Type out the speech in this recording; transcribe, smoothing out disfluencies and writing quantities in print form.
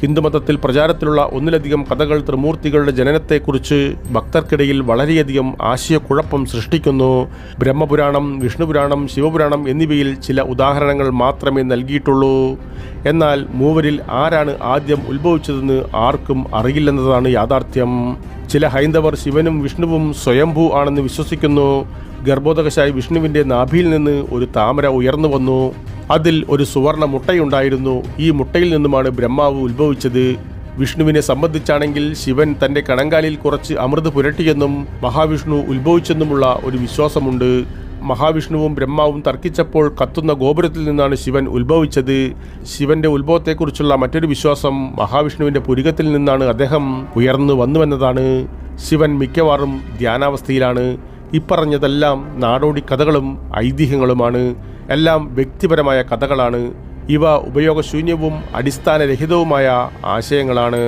ഹിന്ദുമതത്തിൽ പ്രചാരത്തിലുള്ള ഒന്നിലധികം കഥകൾ ത്രിമൂർത്തികളുടെ ജനനത്തെക്കുറിച്ച് ഭക്തർക്കിടയിൽ വളരെയധികം ആശയക്കുഴപ്പം സൃഷ്ടിക്കുന്നു. ബ്രഹ്മപുരാണം, വിഷ്ണുപുരാണം, ശിവപുരാണം എന്നിവയിൽ ചില ഉദാഹരണങ്ങൾ മാത്രമേ നൽകിയിട്ടുള്ളൂ. എന്നാൽ മൂവരിൽ ആരാണ് ആദ്യം ഉത്ഭവിച്ചതെന്ന് ആർക്കും അറിയില്ലെന്നതാണ് യാഥാർത്ഥ്യം. ചില ഹൈന്ദവർ ശിവനും വിഷ്ണുവും സ്വയംഭൂ ആണെന്ന് വിശ്വസിക്കുന്നു. ഗർഭോദകശായി വിഷ്ണുവിൻ്റെ നാഭിയിൽ നിന്ന് ഒരു താമര ഉയർന്നു വന്നു. അതിൽ ഒരു സുവർണ മുട്ടയുണ്ടായിരുന്നു. ഈ മുട്ടയിൽ നിന്നുമാണ് ബ്രഹ്മാവ് ഉത്ഭവിച്ചത്. വിഷ്ണുവിനെ സംബന്ധിച്ചാണെങ്കിൽ ശിവൻ തൻ്റെ കണങ്കാലിൽ കുറച്ച് അമൃത് പുരട്ടിയെന്നും മഹാവിഷ്ണു ഉത്ഭവിച്ചെന്നുമുള്ള ഒരു വിശ്വാസമുണ്ട്. മഹാവിഷ്ണുവും ബ്രഹ്മാവും തർക്കിച്ചപ്പോൾ കത്തുന്ന ഗോപുരത്തിൽ നിന്നാണ് ശിവൻ ഉത്ഭവിച്ചത്. ശിവന്റെ ഉത്ഭവത്തെക്കുറിച്ചുള്ള മറ്റൊരു വിശ്വാസം മഹാവിഷ്ണുവിൻ്റെ പുരികത്തിൽ നിന്നാണ് അദ്ദേഹം ഉയർന്നു വന്നുവെന്നതാണ്. ശിവൻ മിക്കവാറും ധ്യാനാവസ്ഥയിലാണ്. ഇപ്പറഞ്ഞതെല്ലാം നാടോടി കഥകളും ഐതിഹ്യങ്ങളുമാണ്. എല്ലാം വ്യക്തിപരമായ കഥകളാണ്. ഇവ ഉപയോഗശൂന്യവും അടിസ്ഥാനരഹിതവുമായ ആശയങ്ങളാണ്.